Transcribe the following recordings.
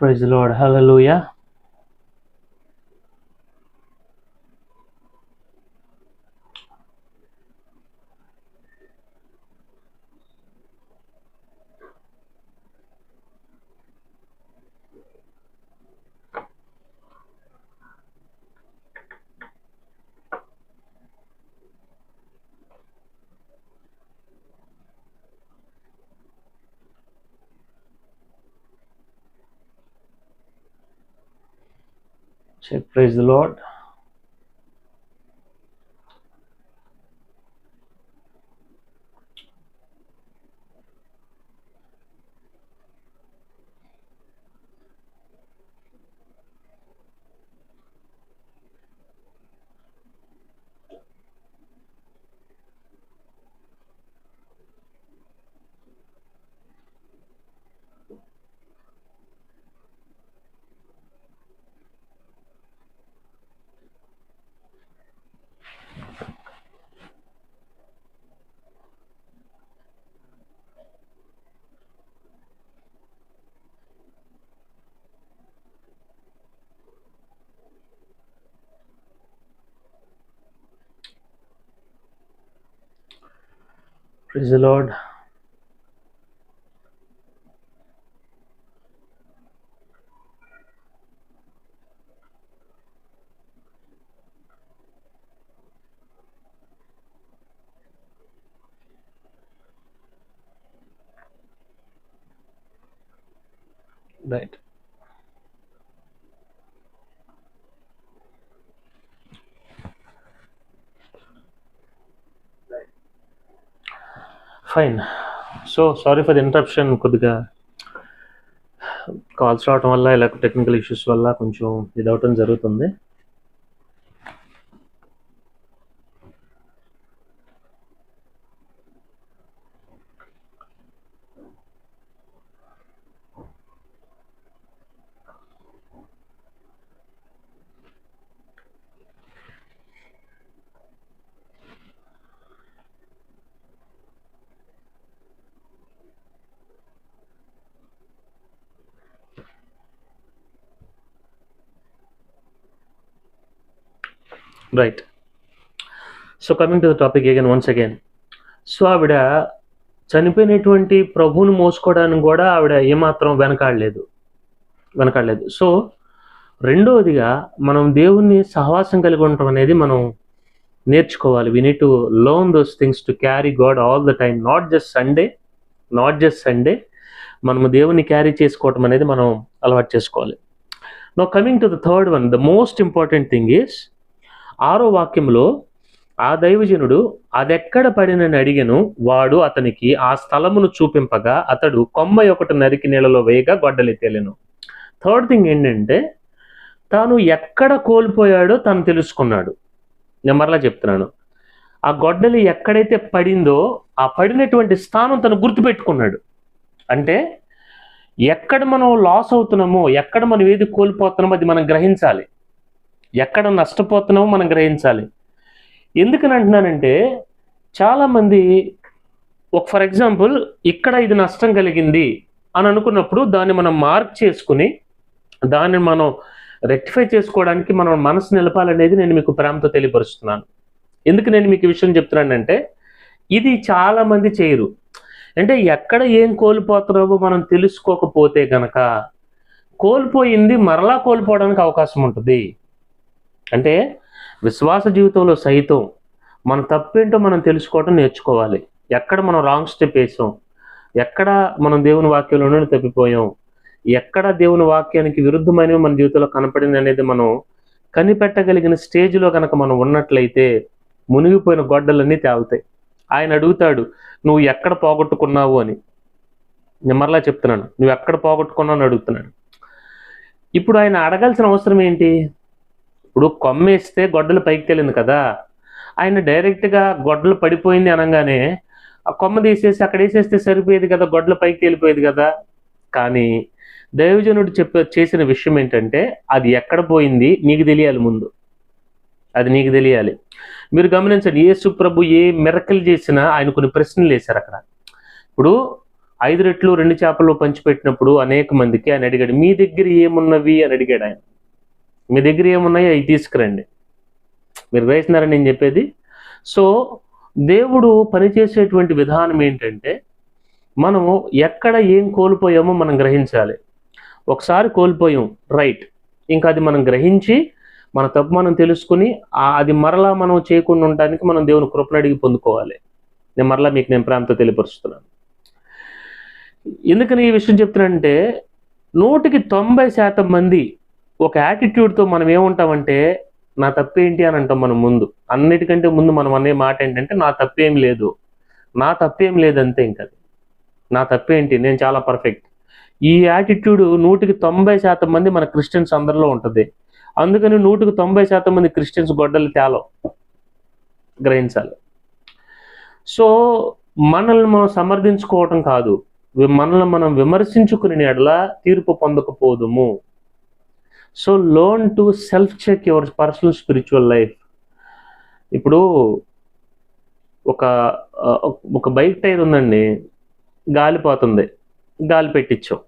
Praise the Lord. Hallelujah. Check. Praise the Lord. Praise the Lord. Right. Fine. So sorry for the interruption. కొద్దిగా calls రావటం వల్ల ఇలా technical issues వల్ల కొంచెం ఇదవటం జరుగుతుంది. Right. So coming to the topic again once again. So ఆవిడ చనిపోయినటువంటి ప్రభువుని మోసుకోవడానికి కూడా ఆవిడ ఏమాత్రం వెనకాడలేదు. సో రెండవదిగా మనం దేవుణ్ణి సహవాసం కలిగి ఉండటం అనేది మనం నేర్చుకోవాలి. We need to learn those things to carry God all the time, not just Sunday. మనము దేవుని క్యారీ చేసుకోవటం అనేది మనం అలవాటు చేసుకోవాలి. Now coming to the third one, the most important thing is 6వ వాక్యంలో ఆ దైవజనుడు అదెక్కడ పడినని అడిగెను, వాడు అతనికి ఆ స్థలమును చూపింపగా అతడు కొమ్మ ఒకటి నరికి నీళ్ళలో వేయగా గొడ్డలి తేలెను. థర్డ్ థింగ్ ఏంటంటే తాను ఎక్కడ కోల్పోయాడో తను తెలుసుకున్నాడు. నేను మరలా చెప్తున్నాను, ఆ గొడ్డలి ఎక్కడైతే పడిందో ఆ పడినటువంటి స్థానం తను గుర్తుపెట్టుకున్నాడు. అంటే ఎక్కడ మనం లాస్ అవుతున్నామో, ఎక్కడ మనం ఏది కోల్పోతున్నామో అది మనం గ్రహించాలి. ఎక్కడ నష్టపోతున్నామో మనం గ్రహించాలి. ఎందుకని అంటున్నానంటే చాలామంది ఫర్ ఎగ్జాంపుల్ ఇక్కడ ఇది నష్టం కలిగింది అని అనుకున్నప్పుడు దాన్ని మనం మార్క్ చేసుకుని దాన్ని మనం రెక్టిఫై చేసుకోవడానికి మనం మనసు నిలపాలనేది నేను మీకు ప్రేమతో తెలియపరుస్తున్నాను. ఎందుకు నేను మీకు ఈ విషయం చెప్తున్నానంటే ఇది చాలామంది చేయరు. అంటే ఎక్కడ ఏం కోల్పోతున్నామో మనం తెలుసుకోకపోతే గనక కోల్పోయింది మరలా కోల్పోవడానికి అవకాశం ఉంటుంది. అంటే విశ్వాస జీవితంలో సైతం మన తప్పేంటో మనం తెలుసుకోవడం నేర్చుకోవాలి. ఎక్కడ మనం రాంగ్ స్టెప్ వేసాం, ఎక్కడ మనం దేవుని వాక్యంలోనే తప్పిపోయాం, ఎక్కడ దేవుని వాక్యానికి విరుద్ధమైనవి మన జీవితంలో కనపడింది అనేది మనం కనిపెట్టగలిగిన స్టేజ్లో కనుక మనం ఉన్నట్లయితే మునిగిపోయిన గొడ్డలన్నీ తేలుతాయి. ఆయన అడుగుతాడు, నువ్వు ఎక్కడ పోగొట్టుకున్నావు అని. నేను మరలా చెప్తున్నాను, నువ్వు ఎక్కడ పోగొట్టుకున్నావు అని అడుగుతున్నాడు. ఇప్పుడు ఆయన అడగాల్సిన అవసరం ఏంటి? ఇప్పుడు కొమ్మేస్తే గొడ్డలు పైకి తేలింది కదా, ఆయన డైరెక్ట్గా గొడ్డలు పడిపోయింది అనగానే ఆ కొమ్మ తీసేసి అక్కడ వేసేస్తే సరిపోయేది కదా, గొడ్డలు పైకి తేలిపోయేది కదా. కానీ దైవజనుడు చేసిన విషయం ఏంటంటే అది ఎక్కడ పోయింది నీకు తెలియాలి. ముందు అది నీకు తెలియాలి. మీరు గమనించండి, యేసు ప్రభు ఏ మిరకల్ చేసినా ఆయన కొన్ని ప్రశ్నలు వేశారు అక్కడ. ఇప్పుడు 5 రెట్లు 2 చేపలు పంచిపెట్టినప్పుడు అనేక మందికి ఆయన అడిగాడు, మీ దగ్గర ఏమున్నవి అని అడిగాడు ఆయన. మీ దగ్గర ఏమున్నాయో అవి తీసుకురండి. మీరు గ్రహిస్తున్నారని నేను చెప్పేది. సో దేవుడు పనిచేసేటువంటి విధానం ఏంటంటే, మనము ఎక్కడ ఏం కోల్పోయామో మనం గ్రహించాలి. ఒకసారి కోల్పోయాం, రైట్, ఇంకా అది మనం గ్రహించి మన తప్పు మనం తెలుసుకుని అది మరలా మనం చేయకుండా ఉండడానికి మనం దేవుని కృపను అడిగి పొందుకోవాలి. నేను మరలా మీకు నేను ప్రేమతో తెలియపరుస్తున్నాను. ఎందుకని ఈ విషయం చెప్తున్నానంటే, 100% మంది ఒక యాటిట్యూడ్తో మనం ఏముంటామంటే, నా తప్పేంటి అని అంటాం. మనం ముందు అన్నిటికంటే ముందు మనం అనే మాట ఏంటంటే, నా తప్పేం లేదు, నా తప్పేం లేదంతే. ఇంకా నా తప్పేంటి, నేను చాలా పర్ఫెక్ట్. ఈ యాటిట్యూడ్ 100% మంది మన క్రిస్టియన్స్ అందరిలో ఉంటుంది. అందుకని 100% మంది క్రిస్టియన్స్ గొడ్డలు తేలో గ్రహించాలి. సో మనల్ని మనం సమర్థించుకోవటం కాదు, మనల్ని మనం విమర్శించుకుని ఎడల తీర్పు పొందకపోదుము. So learn to self check your personal spiritual life. ఇప్పుడు ఒక బైక్ టైర్ ఉందండి, గాలిపోతుంది, గాలి పెట్టించాం,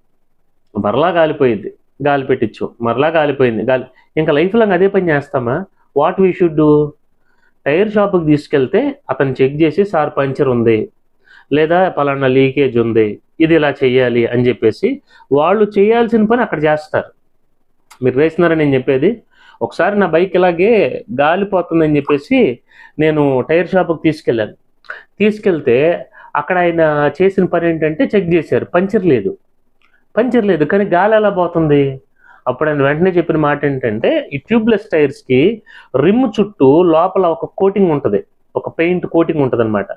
మరలా గాలిపోయింది, గాలి పెట్టించాం, మరలా గాలిపోయింది, ఇంకా లైఫ్ లాంగ్ అదే పని చేస్తామా? What we should do? Tyre షాప్కి తీసుకెళ్తే అతను చెక్ చేసి, సార్ పంచర్ ఉంది, లేదా పలానా లీకేజ్ ఉంది, ఇది ఇలా చెయ్యాలి అని చెప్పేసి వాళ్ళు చేయాల్సిన పని అక్కడ చేస్తారు. మీరు గ్రహిస్తున్నారని నేను చెప్పేది. ఒకసారి నా బైక్ ఇలాగే గాలిపోతుందని చెప్పేసి నేను టైర్ షాప్కి తీసుకెళ్తే అక్కడ ఆయన చేసిన పని ఏంటంటే, చెక్ చేశారు, పంచర్ లేదు, కానీ గాలి ఎలా పోతుంది? అప్పుడు ఆయన వెంటనే చెప్పిన మాట ఏంటంటే, ఈ ట్యూబ్లెస్ టైర్స్కి రిమ్ చుట్టూ లోపల ఒక కోటింగ్ ఉంటుంది, ఒక పెయింట్ కోటింగ్ ఉంటుంది అనమాట.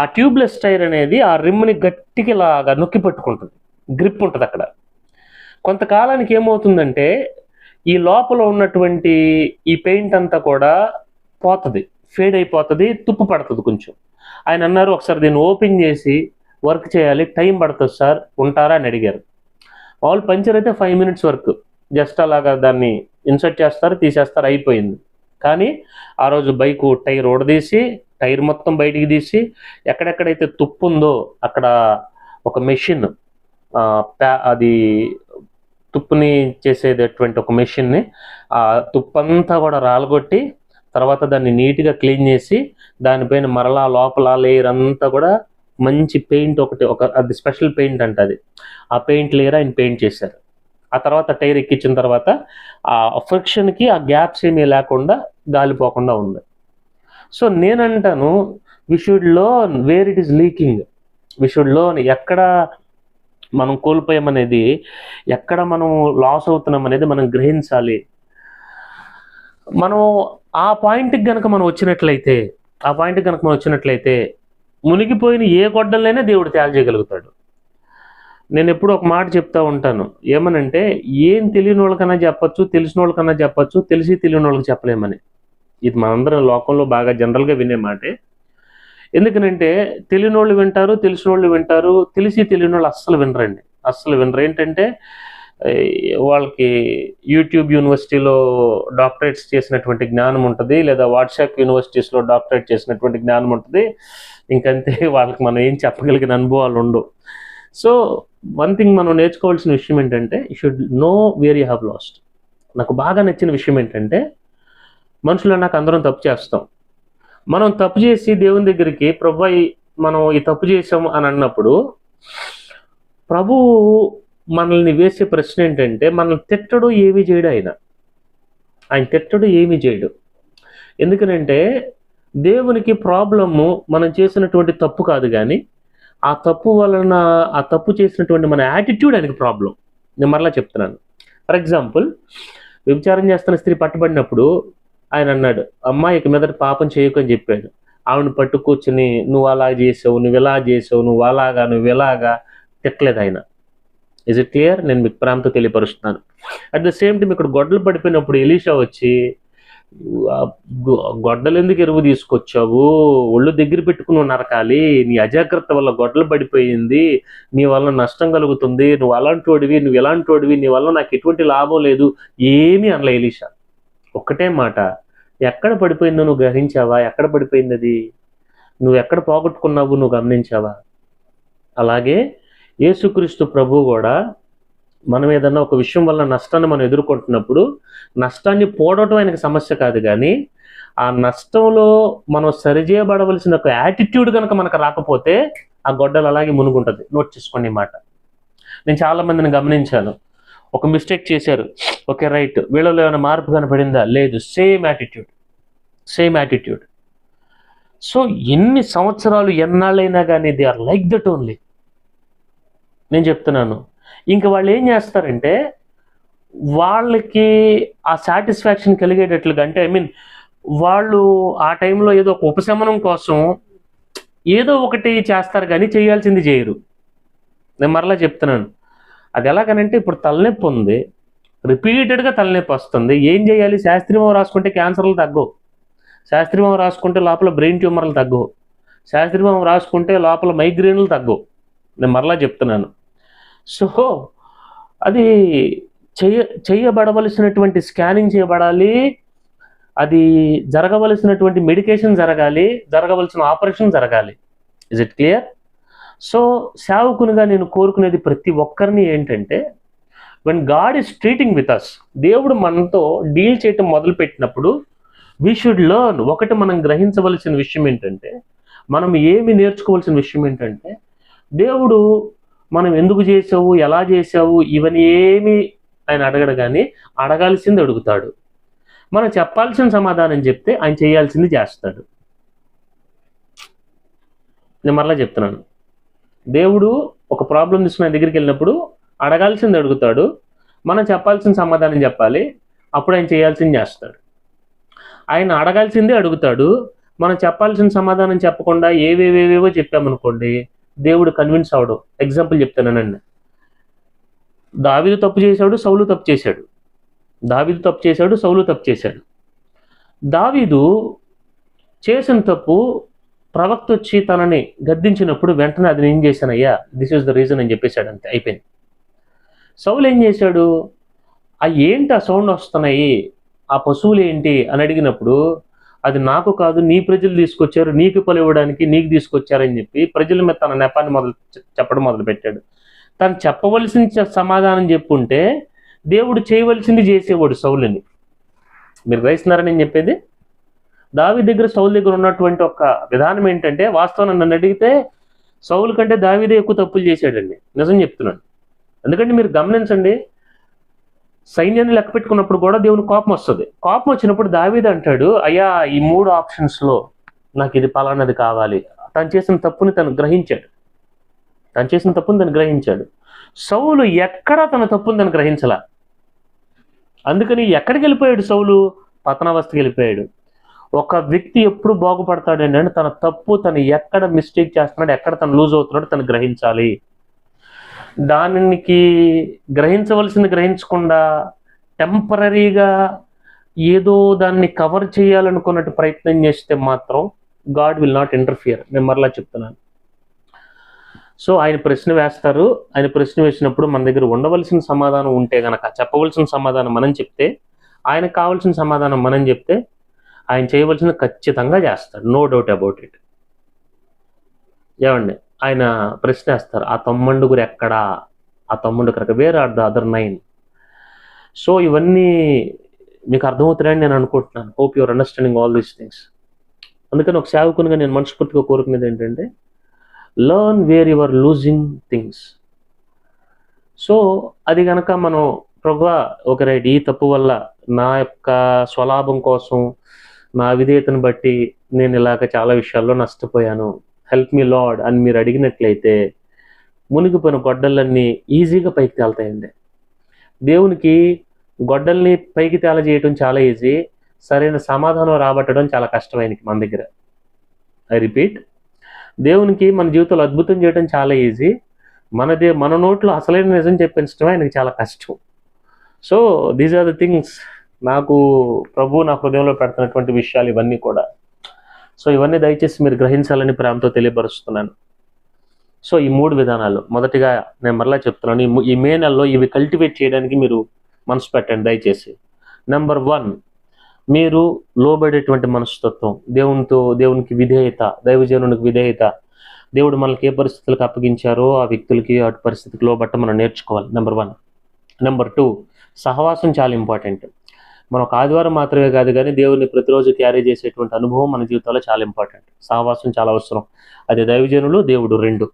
ఆ ట్యూబ్లెస్ టైర్ అనేది ఆ రిమ్ని గట్టికి లాగా నొక్కి పట్టుకుంటుంది, గ్రిప్ ఉంటుంది అక్కడ. కొంతకాలానికి ఏమవుతుందంటే, ఈ లోపల ఉన్నటువంటి ఈ పెయింట్ అంతా కూడా పోతుంది, ఫేడ్ అయిపోతుంది, తుప్పు పడుతుంది కొంచెం. ఆయన అన్నారు, ఒకసారి దీన్ని ఓపెన్ చేసి వర్క్ చేయాలి, టైం పడుతుంది సార్, ఉంటారా అని అడిగారు. వాళ్ళు పంచర్ అయితే 5 minutes వర్క్, జస్ట్ అలాగా దాన్ని ఇన్సర్ట్ చేస్తారు, తీసేస్తారు, అయిపోయింది. కానీ ఆ రోజు బైకు టైర్ ఊడదీసి, టైర్ మొత్తం బయటికి తీసి, ఎక్కడెక్కడైతే తుప్పు ఉందో అక్కడ ఒక మెషిన్, అది తుప్పుని చేసేటటువంటి ఒక మెషిన్ని, ఆ తుప్పంతా కూడా రాలగొట్టి తర్వాత దాన్ని నీట్గా క్లీన్ చేసి, దానిపైన మరలా లోపల లేయర్ అంతా కూడా మంచి పెయింట్ అది స్పెషల్ పెయింట్ అంట, ఆ పెయింట్ లేయర్ ఆయన పెయింట్ చేశారు. ఆ తర్వాత టైర్ ఎక్కించిన తర్వాత ఆ ఫ్రిక్షన్కి ఆ గ్యాప్స్ ఏమీ లేకుండా గాలిపోకుండా ఉంది. సో నేనంటాను, we should learn where it is leaking. We should learn ఎక్కడ మనం కోల్పోయామనేది, ఎక్కడ మనం లాస్ అవుతున్నాం అనేది మనం గ్రహించాలి. మనం ఆ పాయింట్కి కనుక మనం వచ్చినట్లయితే మునిగిపోయిన ఏ గొడ్డలైనా దేవుడు తేల్చేయగలుగుతాడు. నేను ఎప్పుడు ఒక మాట చెప్తా ఉంటాను, ఏమనంటే, ఏం తెలియని వాళ్ళకన్నా చెప్పచ్చు, తెలిసిన వాళ్ళకన్నా చెప్పచ్చు, తెలిసి తెలియని వాళ్ళకి చెప్పలేమని. ఇది మనందరం లోకంలో బాగా జనరల్గా వినే మాటే. ఎందుకనంటే తెలియని వాళ్ళు వింటారు, తెలిసిన వాళ్ళు వింటారు, తెలిసి తెలియని వాళ్ళు అస్సలు వినరు. ఏంటంటే వాళ్ళకి యూట్యూబ్ యూనివర్సిటీలో డాక్టరేట్స్ చేసినటువంటి జ్ఞానం ఉంటుంది, లేదా వాట్సాప్ యూనివర్సిటీస్లో డాక్టరేట్ చేసినటువంటి జ్ఞానం ఉంటుంది. ఇంకంతే, వాళ్ళకి మనం ఏం చెప్పగలిగిన అనుభవాలు ఉండవు. సో వన్ థింగ్ మనం నేర్చుకోవాల్సిన విషయం ఏంటంటే, you should know where you have lost. నాకు బాగా నచ్చిన విషయం ఏంటంటే, మనుషులు నాకు అందరం తప్పు చేస్తాం. మనం తప్పు చేసి దేవుని దగ్గరికి, ప్రభు మనం ఈ తప్పు చేసాము అని అన్నప్పుడు, ప్రభు మనల్ని వేసే ప్రశ్న ఏంటంటే, మనల్ని తిట్టడు, ఏమీ చేయడు. ఆయన తిట్టడు, ఏమీ చేయడు. ఎందుకనంటే దేవునికి ప్రాబ్లము మనం చేసినటువంటి తప్పు కాదు, కానీ ఆ తప్పు వలన, ఆ తప్పు చేసినటువంటి మన యాటిట్యూడ్ ఆయనకి ప్రాబ్లం. నేను మరలా చెప్తున్నాను. ఫర్ ఎగ్జాంపుల్, వ్యభిచారం చేస్తున్న స్త్రీ పట్టుబడినప్పుడు ఆయన అన్నాడు, అమ్మాయికి మీదట పాపం చేయకు అని చెప్పాడు. ఆవిడని పట్టుకూర్చుని, నువ్వు అలా చేసావు, నువ్వు ఇలా చేసావు, నువ్వు ఇలాగా తిట్టలేదు ఆయన. Is it clear? నేను మీకు ప్రేమతో తెలియపరుస్తున్నాను. అట్ ద సేమ్ టైం ఇక్కడ గొడ్డలు పడిపోయినప్పుడు ఎలీషా వచ్చి, గొడ్డలు ఎందుకు ఎరువు తీసుకొచ్చావు, ఒళ్ళు దగ్గర పెట్టుకుని నరకాలి, నీ అజాగ్రత్త వల్ల గొడ్డలు పడిపోయింది, నీ వల్ల నష్టం కలుగుతుంది, నువ్వు అలాంటి వాడివి, నువ్వు ఎలాంటి వాడివి, నీ వల్ల నాకు ఎటువంటి లాభం లేదు, ఏమీ అనలే ఎలీషా. ఒక్కటే మాట, ఎక్కడ పడిపోయిందో నువ్వు గ్రహించావా? ఎక్కడ పడిపోయింది అది? నువ్వు ఎక్కడ పోగొట్టుకున్నావు నువ్వు గమనించావా? అలాగే యేసుక్రీస్తు ప్రభు కూడా మనం ఏదన్నా ఒక విషయం వల్ల నష్టాన్ని మనం ఎదుర్కొంటున్నప్పుడు నష్టాన్ని పోవడం ఆయనకి సమస్య కాదు, కానీ ఆ నష్టంలో మనం సరిచేయబడవలసిన ఒక యాటిట్యూడ్ కనుక మనకు రాకపోతే ఆ గొడ్డలు అలాగే మునుగుంటుంది. నోట్ చేసుకోండి ఈ మాట. నేను చాలా మందిని గమనించాను, ఒక మిస్టేక్ చేశారు, ఓకే రైట్, వీళ్ళలో ఏమైనా మార్పు కనపడిందా? లేదు, సేమ్ యాటిట్యూడ్. సో ఎన్ని సంవత్సరాలు ఎన్నాళ్ళైనా కానీ they are like that only. నేను చెప్తున్నాను, ఇంకా వాళ్ళు ఏం చేస్తారంటే వాళ్ళకి ఆ సాటిస్ఫాక్షన్ కలిగేటట్లుగా, అంటే వాళ్ళు ఆ టైంలో ఏదో ఒక ఉపశమనం కోసం ఏదో ఒకటి చేస్తారు కానీ చేయాల్సింది చేయరు. నేను మరలా చెప్తున్నాను, అది ఎలాగనంటే ఇప్పుడు తలనొప్పి ఉంది, రిపీటెడ్గా తలనొప్పి వస్తుంది, ఏం చేయాలి? శాస్త్రీయం రాసుకుంటే క్యాన్సర్లు తగ్గవు, శాస్త్రీయం రాసుకుంటే లోపల బ్రెయిన్ ట్యూమర్లు తగ్గవు, శాస్త్రీయం రాసుకుంటే లోపల మైగ్రేన్లు తగ్గవు. నేను మరలా చెప్తున్నాను. సో అది చేయబడవలసినటువంటి స్కానింగ్ చేయబడాలి, అది జరగవలసినటువంటి మెడికేషన్ జరగాలి, జరగవలసిన ఆపరేషన్ జరగాలి. Is it clear? సో సేవకునిగా నేను కోరుకునేది ప్రతి ఒక్కరిని ఏంటంటే, when God is treating with us, దేవుడు మనతో డీల్ చేయటం మొదలుపెట్టినప్పుడు వీ షుడ్ లెర్న్. ఒకటి మనం గ్రహించవలసిన విషయం ఏంటంటే, మనం ఏమి నేర్చుకోవాల్సిన విషయం ఏంటంటే, దేవుడు మనం ఎందుకు చేసావు, ఎలా చేసావు, ఇవన్నీ ఏమి ఆయన అడగడు, కానీ అడగాల్సింది అడుగుతాడు. మనం చెప్పాల్సిన సమాధానం చెప్తే ఆయన చేయాల్సింది చేస్తాడు. నేను మరలా చెప్తున్నాను, దేవుడు ఒక ప్రాబ్లం తీసుకుని ఆయన దగ్గరికి వెళ్ళినప్పుడు అడగాల్సింది అడుగుతాడు, మనం చెప్పాల్సిన సమాధానం చెప్పాలి, అప్పుడు ఆయన చేయాల్సింది చేస్తాడు. ఆయన అడగాల్సిందే అడుగుతాడు, మనం చెప్పాల్సిన సమాధానం చెప్పకుండా ఏవేవేవేవో చెప్పామనుకోండి, దేవుడు కన్విన్స్ అవడు. ఎగ్జాంపుల్ చెప్తానండి, దావీదు తప్పు చేశాడు, సౌలు తప్పు చేశాడు. దావీదు తప్పు చేశాడు, సౌలు తప్పు చేశాడు. దావీదు చేసిన తప్పు ప్రవక్త వచ్చి తనని గద్దించినప్పుడు వెంటనే అది నేను చేశానయ్యా, దిస్ ఈజ్ ద రీజన్ అని చెప్పేశాడు, అంతే, అయిపోయింది. సౌలు ఏం చేశాడు? ఏంటి ఆ సౌండ్ వస్తున్నాయి, ఆ పశువులు ఏంటి అని అడిగినప్పుడు, అది నాకు కాదు, నీ ప్రజలు తీసుకొచ్చారు, నీకు పలు ఇవ్వడానికి నీకు తీసుకొచ్చారని చెప్పి ప్రజల మీద తన నెపాన్ని చెప్పడం మొదలుపెట్టాడు. తను చెప్పవలసిన సమాధానం చెప్పుంటే దేవుడు చేయవలసింది చేసేవాడు సౌలుని. మీరు గ్రహిస్తున్నారని నేను చెప్పేది? దావీదు దగ్గర సౌలు దగ్గర ఉన్నటువంటి ఒక విధానం ఏంటంటే, వాస్తవం నన్ను అడిగితే సౌలు కంటే దావీదే ఎక్కువ తప్పులు చేశాడండి, నిజం చెప్తున్నాను. ఎందుకంటే మీరు గమనించండి, సైన్యాన్ని లెక్క పెట్టుకున్నప్పుడు కూడా దేవుని కోపం వస్తుంది. కోపం వచ్చినప్పుడు దావీదు అంటాడు, అయ్యా ఈ 3 ఆప్షన్స్లో నాకు ఇది పలానది కావాలి. తను చేసిన తప్పుని తను గ్రహించాడు. సౌలు ఎక్కడా తన తప్పుని తను గ్రహించలా. అందుకని ఎక్కడికి వెళ్ళిపోయాడు సౌలు? పతనావస్థకి వెళ్ళిపోయాడు. ఒక వ్యక్తి ఎప్పుడు బాగుపడతాడు అంటే తన తప్పు, తను ఎక్కడ మిస్టేక్ చేస్తున్నాడు, ఎక్కడ తను లూజ్ అవుతున్నాడు తను గ్రహించాలి. దానికి గ్రహించవలసింది గ్రహించకుండా టెంపరీగా ఏదో దాన్ని కవర్ చేయాలనుకున్నట్టు ప్రయత్నం చేస్తే మాత్రం గాడ్ విల్ నాట్ ఇంటర్ఫియర్. నేను మరలా చెప్తున్నాను. సో ఆయన ప్రశ్న వేస్తారు, ఆయన ప్రశ్న వేసినప్పుడు మన దగ్గర ఉండవలసిన సమాధానం ఉంటే గనక, చెప్పవలసిన సమాధానం మనం చెప్తే, ఆయనకు కావాల్సిన సమాధానం మనం చెప్తే, ఆయన చేయవలసింది ఖచ్చితంగా చేస్తాడు, నో డౌట్ అబౌట్ ఇట్. ఏమండి, ఆయన ప్రశ్న వేస్తారు, ఆ 9 ఎక్కడా, ఆ 9 where are the other 9. So ఇవన్నీ మీకు అర్థమవుతున్నాయని నేను అనుకుంటున్నాను. Hope your understanding all these things. అందుకని ఒక సేవకునిగా నేను మనస్ఫూర్తిగా కోరుకునేది ఏంటంటే, learn where you are losing things. So అది కనుక మనం ప్రభువా ఒక రైట్, ఈ తప్పు వల్ల నా యొక్క స్వలాభం కోసం, నా విధేయతను బట్టి నేను ఇలాగ చాలా విషయాల్లో నష్టపోయాను, హెల్ప్ మీ లార్డ్ అని మీరు అడిగినట్లయితే మునిగిపోయిన గొడ్డలన్నీ ఈజీగా పైకి తేలుతాయండి. దేవునికి గొడ్డల్ని పైకి తేలజేయటం చాలా ఈజీ, సరైన సమాధానం రాబట్టడం చాలా కష్టం ఆయనకి మన దగ్గర. ఐ రిపీట్, దేవునికి మన జీవితంలో అద్భుతం చేయడం చాలా ఈజీ, మన నోట్లో అసలైన నిజం చెప్పించడం ఆయనకి చాలా కష్టం. So these are the things నాకు ప్రభు నా హృదయంలో పెడుతున్నటువంటి విషయాలు ఇవన్నీ కూడా. సో ఇవన్నీ దయచేసి మీరు గ్రహించాలని ప్రేమతో తెలియపరుస్తున్నాను. సో ఈ 3 విధానాలు, మొదటిగా నేను మరలా చెప్తున్నాను, ఈ మే నెలలో ఇవి కల్టివేట్ చేయడానికి మీరు మనసు పెట్టండి దయచేసి. నెంబర్ 1, మీరు లోబడేటువంటి మనస్తత్వం, దేవునికి విధేయత, దైవజనునికి విధేయత, దేవుడు మనకి ఏ పరిస్థితులకు అప్పగించారో ఆ వ్యక్తులకి అటు పరిస్థితికి లోబట్ట మనం నేర్చుకోవాలి. నెంబర్ 1. నెంబర్ 2, సహవాసం చాలా ఇంపార్టెంట్. మనం ఒక ఆదివారం మాత్రమే కాదు కానీ దేవుడిని ప్రతిరోజు క్యారీ చేసేటువంటి అనుభవం మన జీవితంలో చాలా ఇంపార్టెంట్. సహవాసం చాలా అవసరం. అది దైవజనులు, దేవుడు 2.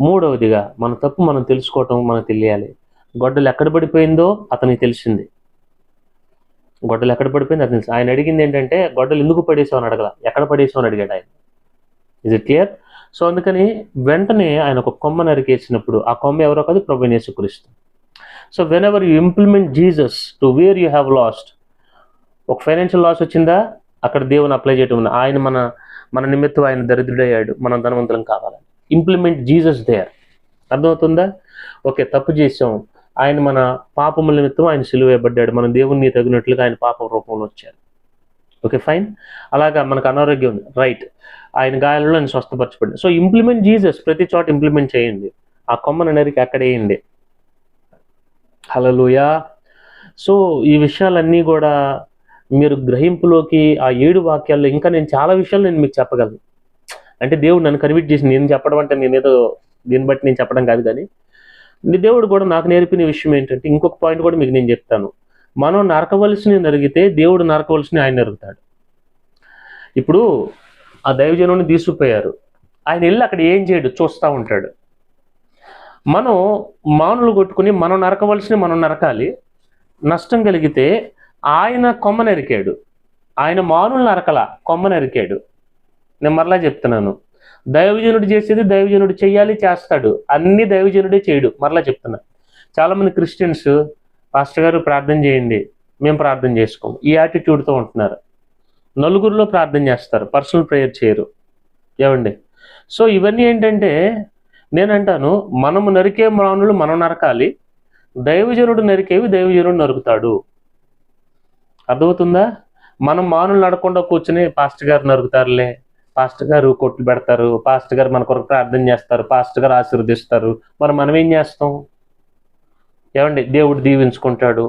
3వదిగా మన తప్పు మనం తెలుసుకోవటం మనకు తెలియాలి. గొడ్డలు ఎక్కడ పడిపోయిందో అతనికి తెలిసింది. గొడ్డలు ఎక్కడ పడిపోయింది అతను తెలుసు. ఆయన అడిగింది ఏంటంటే గొడ్డలు ఎందుకు పడేసావు అని అడగల, ఎక్కడ పడేసావు అని అడిగాడు ఆయన. Is it clear? సో అందుకని వెంటనే ఆయన ఒక కొమ్మ నరికేసినప్పుడు ఆ కొమ్మ ఎవరో కాదు, ప్రభువైన యేసుక్రీస్తు. So when ever you implement Jesus to where you have lost, ఒక ఫైనాన్షియల్ లాస్ వచ్చిందా, అక్కడ దేవుని అప్లై చేయటం. ఆయన మన నిమిత్తం ఆయన దరిద్రుడయ్యాడు, మనం ధనవంతులం కావాలని. Implement Jesus there. అర్థమవుతుందా? ఓకే, తప్పు చేసాం, ఆయన మన పాపముల నిమిత్తం ఆయన సిలువ వేయబడ్డాడు, మనం దేవుణ్ణి తగినట్లుగా ఆయన పాపం రూపంలో వచ్చారు. Okay fine. అలాగా మనకు అనారోగ్యం ఉంది, రైట్, ఆయన గాయాలలో ఆయన స్వస్థపరచబడ్డాడు. సో ఇంప్లిమెంట్ జీసస్, ప్రతి చోట ఇంప్లిమెంట్ చేయండి. ఆ కొమ్మను నరికి అక్కడేయండి. హల్లెలూయా. సో ఈ విషయాలన్నీ కూడా మీరు గ్రహింపులోకి ఆ 7 వాక్యాల్లో ఇంకా నేను చాలా విషయాలు నేను మీకు చెప్పగలను. అంటే దేవుడు నన్ను కన్విట్ చేసి నేను చెప్పడం అంటే నేనేదో దీన్ని బట్టి నేను చెప్పడం కాదు, కానీ దేవుడు కూడా నాకు నేర్పిన విషయం ఏంటంటే, ఇంకొక పాయింట్ కూడా మీకు నేను చెప్తాను. మనం నరకవలసినవి నరిగితే దేవుడు నరకవలసినవి ఆయన నరుగుతాడు. ఇప్పుడు ఆ దైవజనుని తీసుకుపోయారు, ఆయన వెళ్ళి అక్కడ ఏం చేయడు, చూస్తూ ఉంటాడు. మనం మానులు కొట్టుకుని మనం నరకవలసినవి మనం నరకాలి. నష్టం కలిగితే ఆయన కొమ్మ నరికాడు, ఆయన మానులు నరకల, కొమ్మ నరికాడు. నేను మరలా చెప్తున్నాను, దైవజనుడు చేసేది దైవజనుడు చెయ్యాలి, చేస్తాడు. అన్ని దైవజనుడే చేయడు. మరలా చెప్తున్నా, చాలామంది క్రిస్టియన్స్ పాస్టర్ గారు ప్రార్థన చేయండి, మేము ప్రార్థన చేసుకోము, ఈ యాటిట్యూడ్తో ఉంటున్నారు. నలుగురిలో ప్రార్థన చేస్తారు, పర్సనల్ ప్రేయర్ చేయరు. ఏమండి? సో ఇవన్నీ ఏంటంటే, నేనంటాను మనము నరికే మానులు మనం నరకాలి, దైవజనుడు నరికేవి దైవజనుడు నరుకుతాడు. అర్థమవుతుందా? మనం మానులు నడకుండా కూర్చుని పాస్టర్ గారు నరుకుతారులే, పాస్టర్ గారు కొట్లు పెడతారు, పాస్టర్ గారు మన కొరకు ప్రార్థన చేస్తారు, పాస్టర్ గారు ఆశీర్వదిస్తారు, మనం ఏం చేస్తాం? ఏమండి? దేవుడు దీవించుకుంటాడు,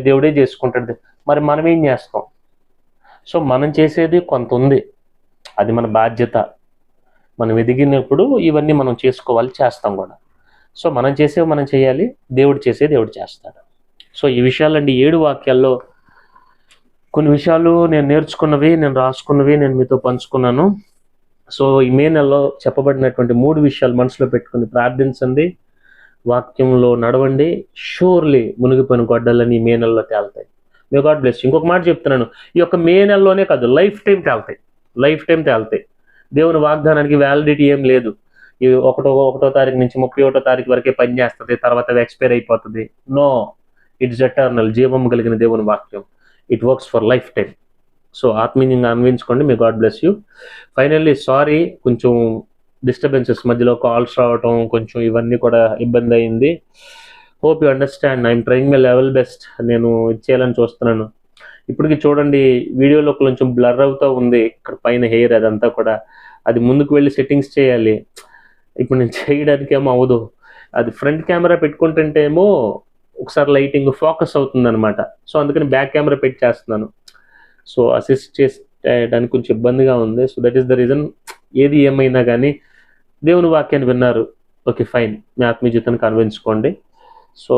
దేవుడే చేసుకుంటాడు, మరి మనం ఏం చేస్తాం? సో మనం చేసేది కొంత ఉంది, అది మన బాధ్యత. మనం ఎదిగినప్పుడు ఇవన్నీ మనం చేసుకోవాలి, చేస్తాం కూడా. సో మనం చేసేవి మనం చేయాలి, దేవుడు చేసేది దేవుడు చేస్తాడు. సో ఈ విషయాలండి 7 వాక్యాల్లో కొన్ని విషయాలు నేను నేర్చుకున్నవి, నేను రాసుకున్నవి నేను మీతో పంచుకున్నాను. సో ఈ మే నెలలో చెప్పబడినటువంటి 3 విషయాలు మనసులో పెట్టుకుని ప్రార్థించండి, వాక్యంలో నడవండి. షూర్లీ మునిగిపోయిన గొడ్డలని మే నెలలో తేలుతాయి. మే గాడ్ బ్లెస్. ఇంకొక మాట చెప్తున్నాను, ఈ యొక్క మే నెలలోనే కాదు, లైఫ్ టైం తేలుతాయి. దేవుని వాగ్దానానికి వ్యాలిడిటీ ఏం లేదు. ఈ 1వ తారీఖు నుంచి 31వ తారీఖు వరకే పనిచేస్తుంది, తర్వాత అది ఎక్స్పైర్ అయిపోతుంది. No, it's eternal. జీవము కలిగిన దేవుని వాక్యం, it works for life time. So ఆత్మీయంగా అన్వించుకోండి. May God bless you. Finally sorry, కొంచెం డిస్టర్బెన్సెస్, మధ్యలో కాల్స్ రావటం, కొంచెం ఇవన్నీ కూడా ఇబ్బంది అయింది. Hope you understand. I'm trying my level best. నేను ఇచ్చేయాలని చూస్తున్నాను. ఇప్పటికి చూడండి, వీడియోలో కొంచెం బ్లర్ అవుతూ ఉంది, ఇక్కడ పైన హెయిర్ అదంతా కూడా. అది ముందుకు వెళ్ళి సెట్టింగ్స్ చేయాలి. ఇప్పుడు నేను చేయడానికి ఏమో అవ్వదు. అది ఫ్రంట్ కెమెరా పెట్టుకుంటుంటే ఏమో ఒకసారి లైటింగ్ ఫోకస్ అవుతుంది అనమాట. సో అందుకని బ్యాక్ కెమెరా పెట్టి చేస్తున్నాను. సో అసిస్ట్ చేయడానికి కొంచెం ఇబ్బందిగా ఉంది. So that is the reason. ఏది ఏమైనా కానీ దేవుని వాక్యాన్ని విన్నారు, ఓకే ఫైన్, మీ ఆత్మీయ జీవితాన్ని కన్విన్సుకోండి. సో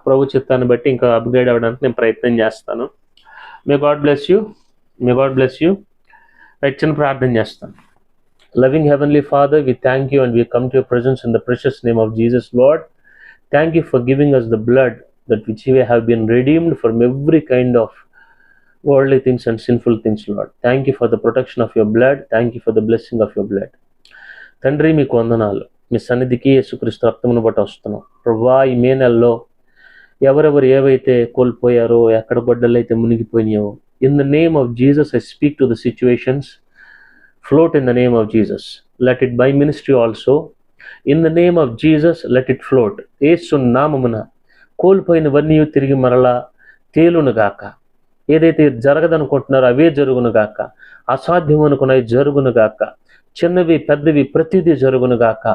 ప్రభు చిత్తాన్ని బట్టి ఇంకా అప్గ్రేడ్ అవ్వడానికి నేను ప్రయత్నం చేస్తాను. మే గాడ్ బ్లెస్ యూ. రైట్, చిన్న ప్రార్థన చేస్తాను. Loving Heavenly Father, we thank you and we come to your presence in the precious name of Jesus, Lord. Thank you for giving us the blood that which we have been redeemed from every kind of worldly things and sinful things, Lord. Thank you for the protection of your blood. Thank you for the blessing of your blood. తండ్రి మీకు వందనాలు. మీ సన్నిధికి యేసుక్రీస్తు రక్తమును బట్టి వస్తున్నాం. ప్రభువా, ఈ మే నెలలో ఎవరెవరు ఏవైతే కోల్పోయారో, ఎక్కడ గొడ్డలైతే మునిగిపోయినాయో, in the name of Jesus I speak to the situations. Float in the name of Jesus. Let it by ministry also. In the name of Jesus, let it float. యేసు నామమున కోల్పోయినవన్నీ తిరిగి మరలా తేలునుగాక. ఏదైతే జరగదనుకుంటున్నారో అవే జరుగునుగాక. అసాధ్యం అనుకున్నవి జరుగునుగాక. చిన్నవి పెద్దవి ప్రతిదీ జరుగునుగాక.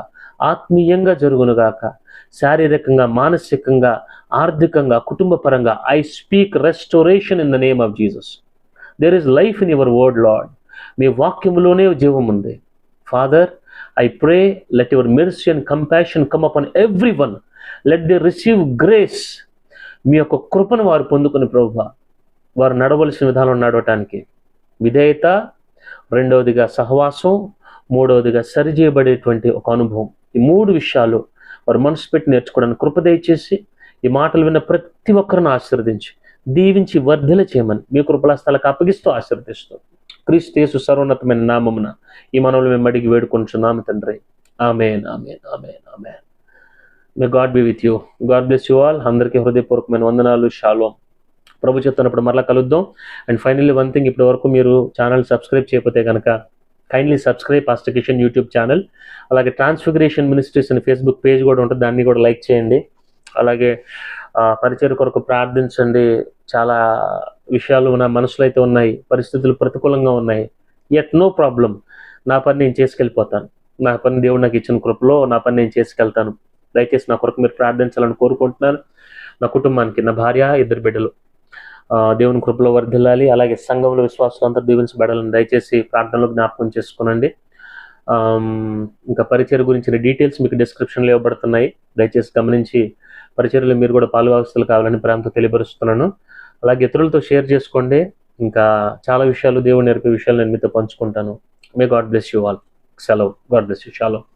ఆత్మీయంగా జరుగునుగాక. శారీరకంగా, మానసికంగా, ఆర్థికంగా, కుటుంబపరంగా I speak restoration in the name of Jesus. There is life in your word, Lord. మీ వాక్యములోనే జీవం ఉంది. Father, I pray, let your mercy and compassion come upon everyone. Let they receive grace. మీ యొక్క కృపను వారు పొందుకుని ప్రభువా, వారు నడవలసిన విధానం నడవటానికి విధేయత, రెండవదిగా సహవాసం, మూడవదిగా సరిచేయబడేటువంటి ఒక అనుభవం. ఈ 3 విషయాలు వారు మనసు పెట్టి నేర్చుకోవడానికి కృప దయచేసి ఈ మాటలు విన్న ప్రతి ఒక్కరిని ఆశీర్వదించి దీవించి వర్ధిల చేయమని మీ కృపలాస్థలకు అప్పగిస్తూ ఆశీర్వదిస్తూ క్రీస్తు యేసు సర్వోన్నతమైన నామమున ఈ మనవులు మేము అడిగి వేడుకొంచున్నాము తండ్రి. Amen, amen, amen, amen. May God be with you. God bless you all. అందరికీ హృదయపూర్వకమైన వందనాలు. షాలోమ్. ప్రభు చెప్తున్నప్పుడు మరలా కలుద్దాం. అండ్ ఫైనల్లీ వన్ థింగ్, ఇప్పటి వరకు మీరు ఛానల్ సబ్స్క్రైబ్ చేయకపోతే కనుక kindly subscribe pastor Kishan YouTube channel. అలాగే ట్రాన్స్ఫిగరేషన్ మినిస్ట్రీస్ అని ఫేస్బుక్ పేజ్ కూడా ఉంటుంది, దాన్ని కూడా లైక్ చేయండి. అలాగే పరిచయ కొరకు ప్రార్థించండి. చాలా విషయాలు నా మనసులో అయితే ఉన్నాయి, పరిస్థితులు ప్రతికూలంగా ఉన్నాయి. యట్ నో ప్రాబ్లం, నా పని నేను చేసుకెళ్ళిపోతాను. నా పని దేవుడు నాకు ఇచ్చిన కృపలో నా పని నేను చేసుకెళ్తాను. దయచేసి నా కొరకు మీరు ప్రార్థించాలని కోరుకుంటున్నాను. నా కుటుంబానికి, నా భార్య, 2 బిడ్డలు దేవుని కృపలో వర్ధిల్లాలి. అలాగే సంఘంలో విశ్వాసులు అందరూ దీవించబడాలని దయచేసి ప్రార్థనలో జ్ఞాపకం చేసుకునండి. ఇంకా పరిచయ గురించిన డీటెయిల్స్ మీకు డిస్క్రిప్షన్లో ఇవ్వబడుతున్నాయి. దయచేసి గమనించి పరిచర్యలో మీరు కూడా పాలుభాగస్తులు కావాలని ప్రేమతో తెలియపరుస్తున్నాను. అలాగే ఇతరులతో షేర్ చేసుకోండి. ఇంకా చాలా విషయాలు, దేవుడు నేర్పే విషయాలు నేను మీతో పంచుకుంటాను. May God bless you all. సెలవు. God bless you. షాలోమ్.